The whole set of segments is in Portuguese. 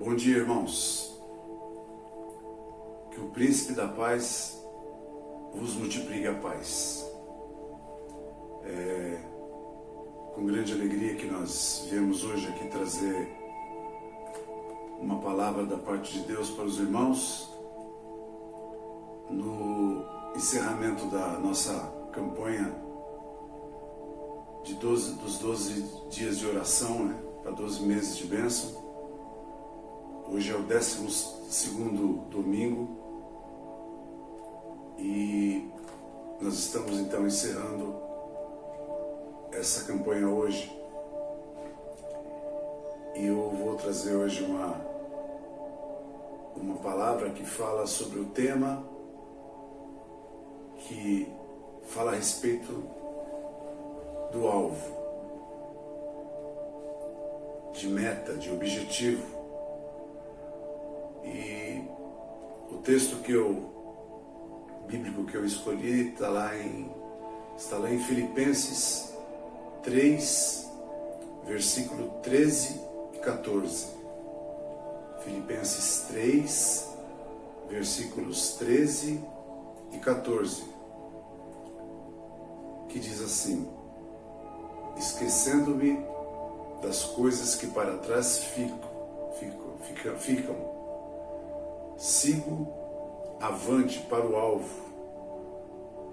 Bom dia, irmãos. Que o Príncipe da Paz vos multiplique a paz. É com grande alegria que nós viemos hoje aqui trazer uma palavra da parte de Deus para os irmãos no encerramento da nossa campanha dos 12 dias de oração, para 12 meses de bênção. Hoje é o 12º domingo e nós estamos então encerrando essa campanha hoje. E eu vou trazer hoje uma palavra que fala sobre o tema, que fala a respeito do alvo, de meta, de objetivo. E o texto bíblico que eu escolhi está lá em Filipenses 3, versículo 13 e 14. Filipenses 3, versículos 13 e 14, que diz assim: esquecendo-me das coisas que para trás ficam, sigo avante para o alvo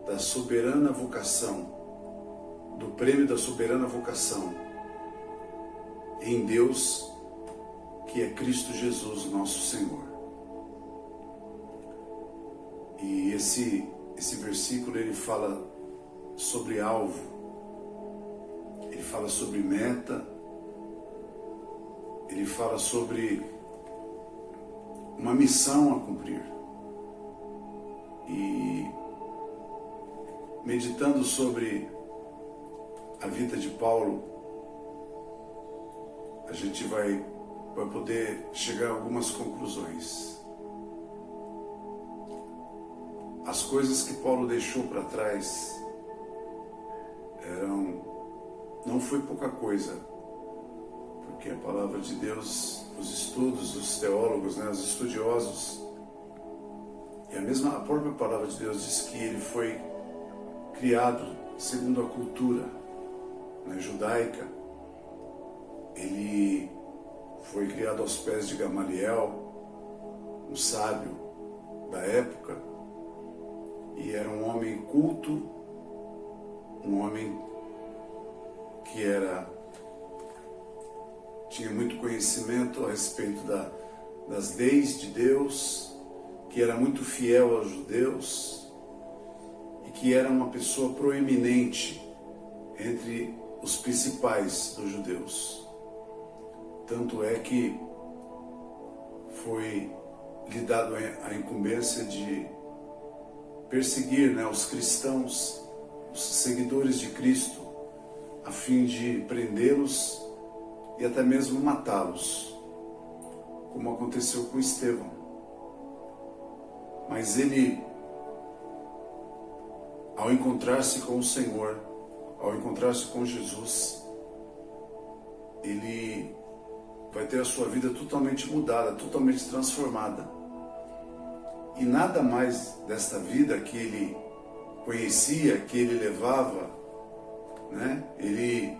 da soberana vocação, do prêmio da soberana vocação em Deus, que é Cristo Jesus, nosso Senhor. E esse versículo ele fala sobre alvo, ele fala sobre meta, ele fala sobre uma missão a cumprir. E meditando sobre a vida de Paulo, a gente vai poder chegar a algumas conclusões. As coisas que Paulo deixou para trás não foi pouca coisa, porque a palavra de Deus, os estudos, os teólogos, os estudiosos, e a própria palavra de Deus diz que ele foi criado segundo a cultura judaica. Ele foi criado aos pés de Gamaliel, um sábio da época, e era um homem culto, um homem que tinha muito conhecimento a respeito das leis de Deus, que era muito fiel aos judeus e que era uma pessoa proeminente entre os principais dos judeus. Tanto é que foi lhe dado a incumbência de perseguir os cristãos, os seguidores de Cristo, a fim de prendê-los e até mesmo matá-los, como aconteceu com Estevão. Mas ele, ao encontrar-se com o Senhor, ao encontrar-se com Jesus, ele vai ter a sua vida totalmente mudada, totalmente transformada. E nada mais desta vida que ele conhecia, que ele levava, ele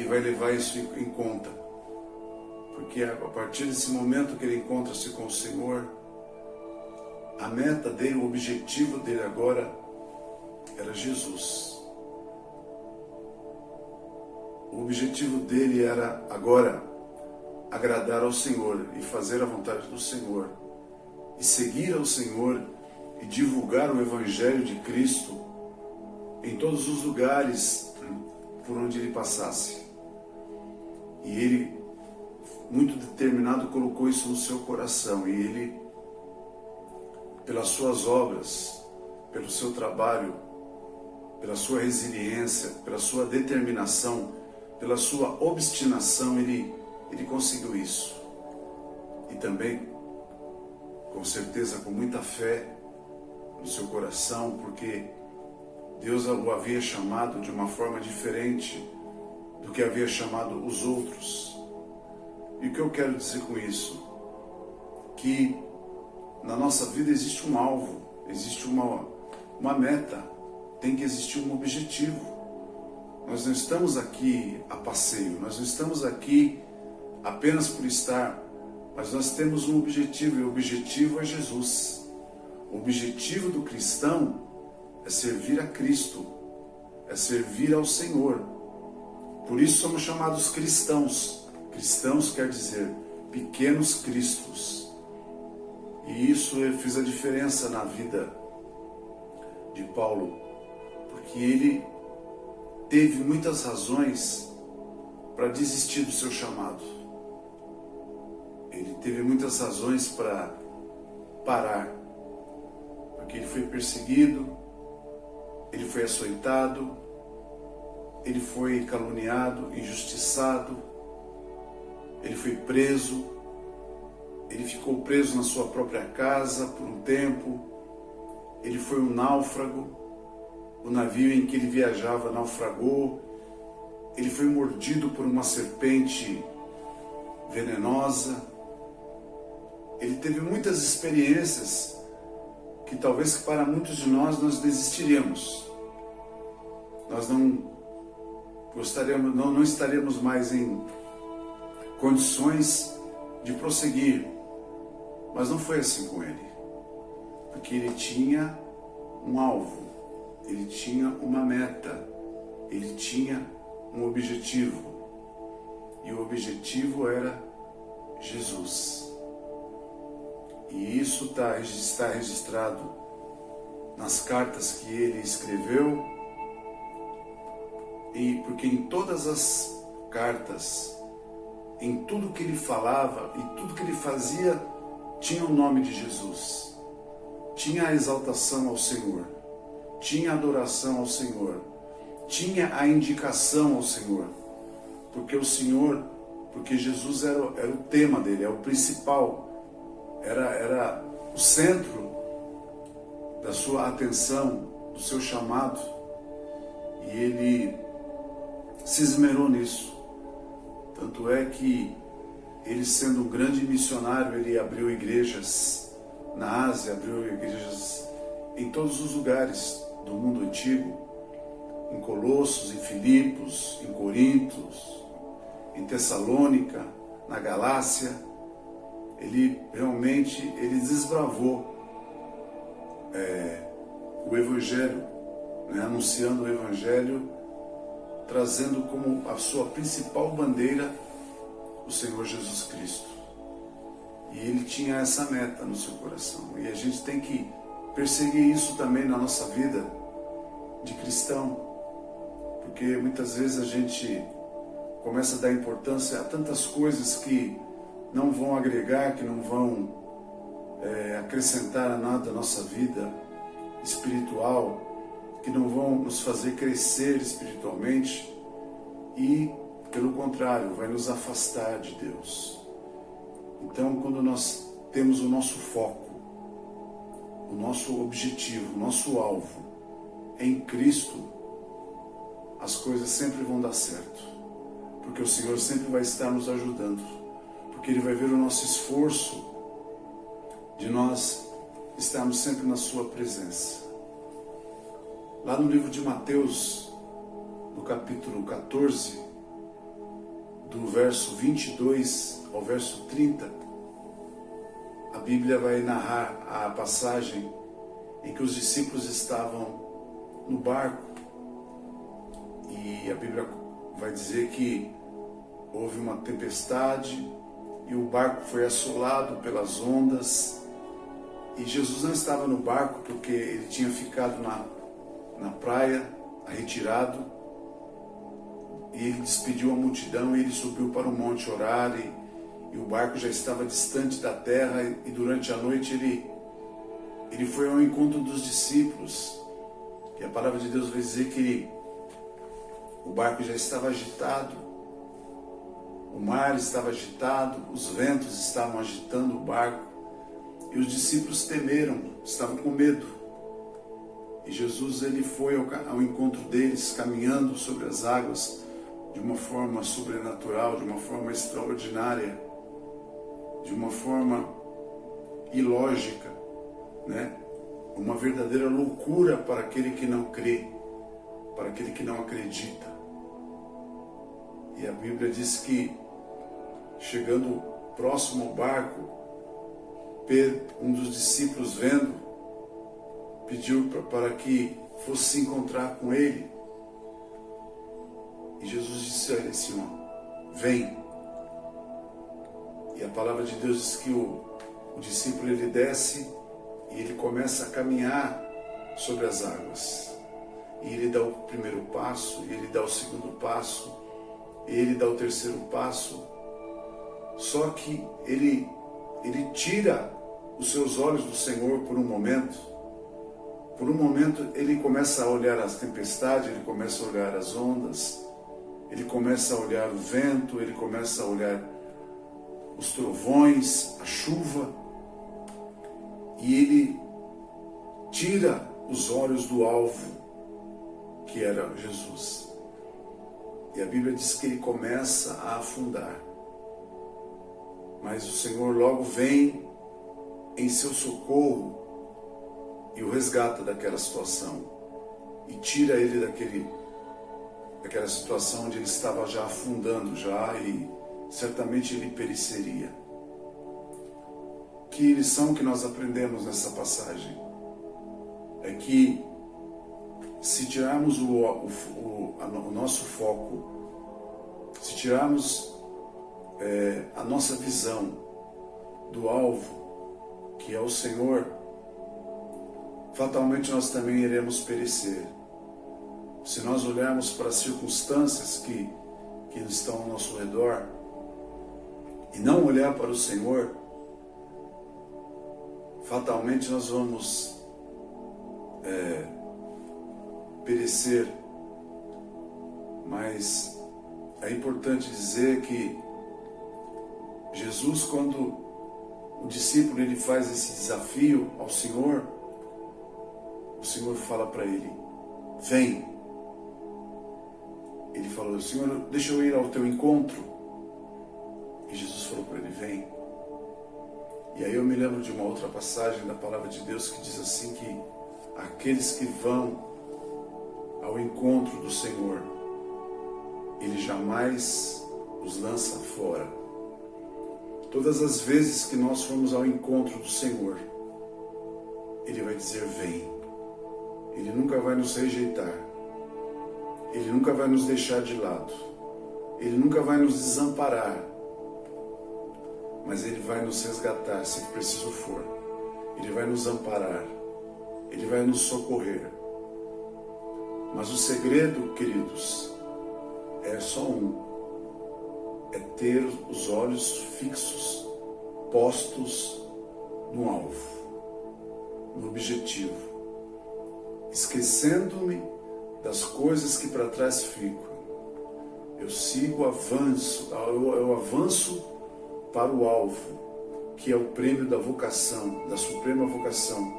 vai levar isso em conta. Porque a partir desse momento que ele encontra-se com o Senhor, a meta dele, o objetivo dele agora era Jesus. O objetivo dele era agora agradar ao Senhor e fazer a vontade do Senhor, e seguir ao Senhor e divulgar o Evangelho de Cristo em todos os lugares por onde ele passasse. E ele, muito determinado, colocou isso no seu coração, e ele, pelas suas obras, pelo seu trabalho, pela sua resiliência, pela sua determinação, pela sua obstinação, ele conseguiu isso. E também, com certeza, com muita fé no seu coração, porque Deus o havia chamado de uma forma diferente do que havia chamado os outros. E o que eu quero dizer com isso? Que na nossa vida existe um alvo, existe uma meta, tem que existir um objetivo. Nós não estamos aqui a passeio, nós não estamos aqui apenas por estar, mas nós temos um objetivo, e o objetivo é Jesus. O objetivo do cristão é servir a Cristo, é servir ao Senhor. Por isso somos chamados cristãos. Cristãos quer dizer pequenos cristos. E isso fez a diferença na vida de Paulo, porque ele teve muitas razões para desistir do seu chamado. Ele teve muitas razões para parar, porque ele foi perseguido, ele foi açoitado, ele foi caluniado, injustiçado, ele foi preso, ele ficou preso na sua própria casa por um tempo, ele foi um náufrago, o navio em que ele viajava naufragou, ele foi mordido por uma serpente venenosa, ele teve muitas experiências que talvez para muitos de nós desistiríamos. Nós não estaremos mais em condições de prosseguir. Mas não foi assim com ele, porque ele tinha um alvo, ele tinha uma meta, ele tinha um objetivo, e o objetivo era Jesus. E isso está registrado nas cartas que ele escreveu, e porque em todas as cartas, em tudo que ele falava e tudo que ele fazia, tinha o nome de Jesus, tinha a exaltação ao Senhor, tinha a adoração ao Senhor, tinha a indicação ao Senhor, porque Jesus era o tema dele, é o principal, era o centro da sua atenção, do seu chamado, e ele se esmerou nisso. Tanto é que ele, sendo um grande missionário, ele abriu igrejas na Ásia, abriu igrejas em todos os lugares do mundo antigo, em Colossos, em Filipos, em Corintos, em Tessalônica, na Galácia. Ele realmente desbravou o Evangelho, né, anunciando o Evangelho, trazendo como a sua principal bandeira o Senhor Jesus Cristo. E ele tinha essa meta no seu coração. E a gente tem que perseguir isso também na nossa vida de cristão. Porque muitas vezes a gente começa a dar importância a tantas coisas que não vão agregar, que não vão acrescentar nada à nossa vida espiritual, que não vão nos fazer crescer espiritualmente e, pelo contrário, vai nos afastar de Deus. Então, quando nós temos o nosso foco, o nosso objetivo, o nosso alvo em Cristo, as coisas sempre vão dar certo, porque o Senhor sempre vai estar nos ajudando, porque Ele vai ver o nosso esforço de nós estarmos sempre na sua presença. Lá no livro de Mateus, no capítulo 14, do verso 22 ao verso 30, a Bíblia vai narrar a passagem em que os discípulos estavam no barco, e a Bíblia vai dizer que houve uma tempestade e o barco foi assolado pelas ondas, e Jesus não estava no barco porque ele tinha ficado na praia, retirado, e ele despediu a multidão e ele subiu para o monte orar, e o barco já estava distante da terra, e durante a noite ele foi ao encontro dos discípulos, e a palavra de Deus vai dizer que o barco já estava agitado, o mar estava agitado, os ventos estavam agitando o barco, e os discípulos temeram, estavam com medo. E Jesus ele foi ao encontro deles, caminhando sobre as águas de uma forma sobrenatural, de uma forma extraordinária. de uma forma ilógica, né? Uma verdadeira loucura para aquele que não crê, para aquele que não acredita. E a Bíblia diz que, chegando próximo ao barco, Pedro, um dos discípulos, vendo, pediu para que fosse se encontrar com ele. E Jesus disse a ele assim, ó, vem. E a palavra de Deus diz que o discípulo, ele desce e ele começa a caminhar sobre as águas. E ele dá o primeiro passo, e ele dá o segundo passo, e ele dá o terceiro passo. Só que ele tira os seus olhos do Senhor por um momento. Por um momento ele começa a olhar as tempestades, ele começa a olhar as ondas, ele começa a olhar o vento, ele começa a olhar os trovões, a chuva, e ele tira os olhos do alvo, que era Jesus. E a Bíblia diz que ele começa a afundar. Mas o Senhor logo vem em seu socorro e o resgata daquela situação. E tira ele daquela situação onde ele estava já afundando e certamente ele pereceria. Que lição que nós aprendemos nessa passagem? É que se tirarmos o nosso foco, se tirarmos a nossa visão do alvo, que é o Senhor, fatalmente nós também iremos perecer. Se nós olharmos para as circunstâncias que estão ao nosso redor e não olhar para o Senhor, fatalmente nós vamos perecer. Mas é importante dizer que Jesus, quando o discípulo ele faz esse desafio ao Senhor, o Senhor fala para ele, vem. Ele falou, Senhor, deixa eu ir ao teu encontro. E Jesus falou para ele, vem. E aí eu me lembro de uma outra passagem da palavra de Deus que diz assim que aqueles que vão ao encontro do Senhor, Ele jamais os lança fora. Todas as vezes que nós formos ao encontro do Senhor, Ele vai dizer, vem. Ele nunca vai nos rejeitar. Ele nunca vai nos deixar de lado. Ele nunca vai nos desamparar. Mas Ele vai nos resgatar, se preciso for. Ele vai nos amparar. Ele vai nos socorrer. Mas o segredo, queridos, é só um. É ter os olhos fixos, postos no alvo, no objetivo. Esquecendo-me das coisas que para trás ficam. Eu sigo, eu avanço para o alvo, que é o prêmio da vocação, da suprema vocação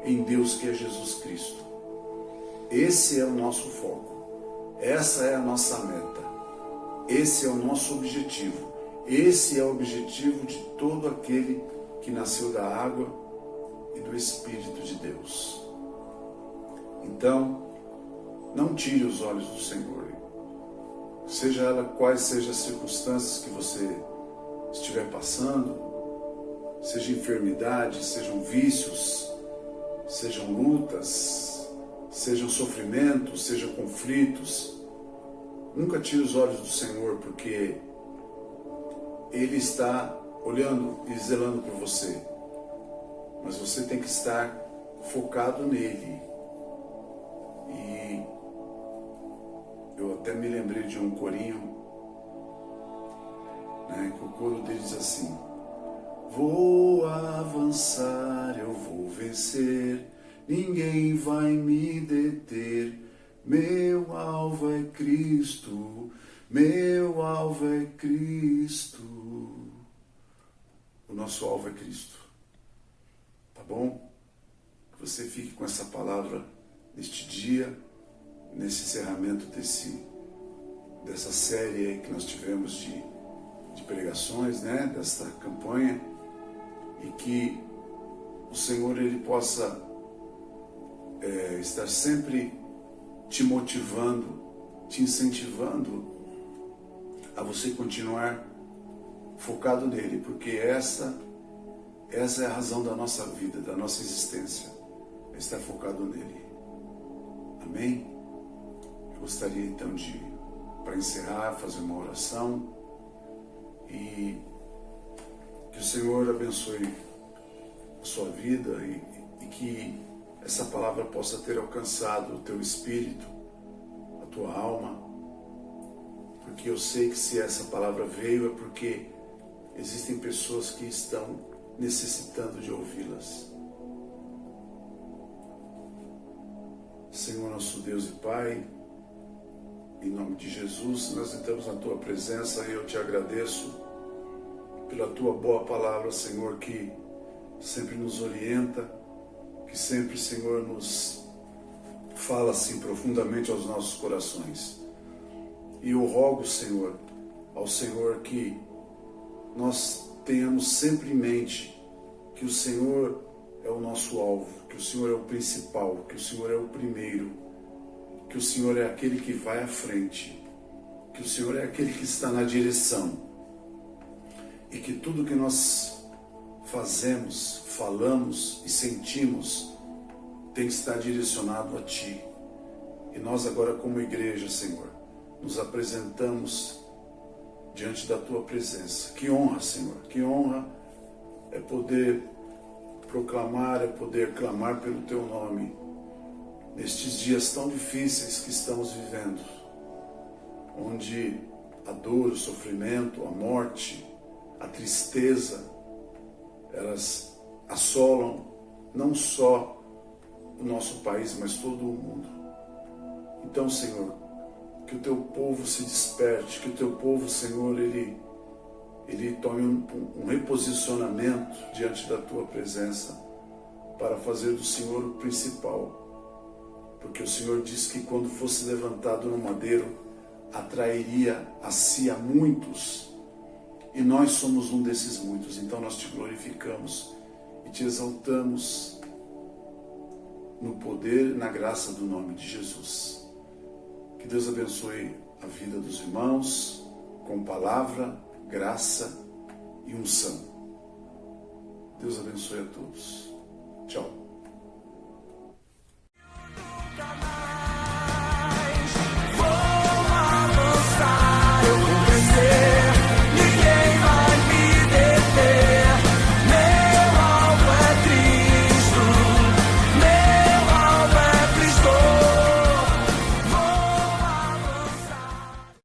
em Deus, que é Jesus Cristo. Esse é o nosso foco, essa é a nossa meta, esse é o nosso objetivo, esse é o objetivo de todo aquele que nasceu da água e do Espírito de Deus. Então, não tire os olhos do Senhor, seja ela quais sejam as circunstâncias que você estiver passando, seja enfermidade, sejam vícios, sejam lutas, sejam sofrimentos, sejam conflitos. Nunca tire os olhos do Senhor, porque Ele está olhando e zelando por você. Mas você tem que estar focado nele. E eu até me lembrei de um corinho, que o coro dele diz assim: vou avançar, eu vou vencer, ninguém vai me deter. Meu alvo é Cristo, meu alvo é Cristo. O nosso alvo é Cristo. Tá bom? Que você fique com essa palavra neste dia, nesse encerramento dessa série aí que nós tivemos de de pregações, né, desta campanha, e que o Senhor ele possa estar sempre te motivando, te incentivando a você continuar focado nele, porque essa é a razão da nossa vida, da nossa existência, é estar focado nele. Amém? Eu gostaria então para encerrar, fazer uma oração e que o Senhor abençoe a sua vida e que essa palavra possa ter alcançado o teu espírito, a tua alma, porque eu sei que se essa palavra veio é porque existem pessoas que estão necessitando de ouvi-las. Senhor nosso Deus e Pai, em nome de Jesus, nós entramos na Tua presença e eu te agradeço pela Tua boa palavra, Senhor, que sempre nos orienta, que sempre, Senhor, nos fala assim profundamente aos nossos corações. E eu rogo, Senhor, ao Senhor que nós tenhamos sempre em mente que o Senhor é o nosso alvo, que o Senhor é o principal, que o Senhor é o primeiro, que o Senhor é aquele que vai à frente, que o Senhor é aquele que está na direção e que tudo que nós fazemos, falamos e sentimos tem que estar direcionado a Ti. E nós agora como igreja, Senhor, nos apresentamos diante da Tua presença. Que honra, Senhor, que honra é poder proclamar, é poder clamar pelo Teu nome nestes dias tão difíceis que estamos vivendo, onde a dor, o sofrimento, a morte, a tristeza, elas assolam não só o nosso país, mas todo o mundo. Então, Senhor, que o Teu povo se desperte, que o Teu povo, Senhor, ele tome um reposicionamento diante da Tua presença para fazer do Senhor o principal. Porque o Senhor disse que quando fosse levantado no madeiro, atrairia a si a muitos. E nós somos um desses muitos. Então nós Te glorificamos e Te exaltamos no poder e na graça do nome de Jesus. Que Deus abençoe a vida dos irmãos com palavra, graça e unção. Deus abençoe a todos. Tchau.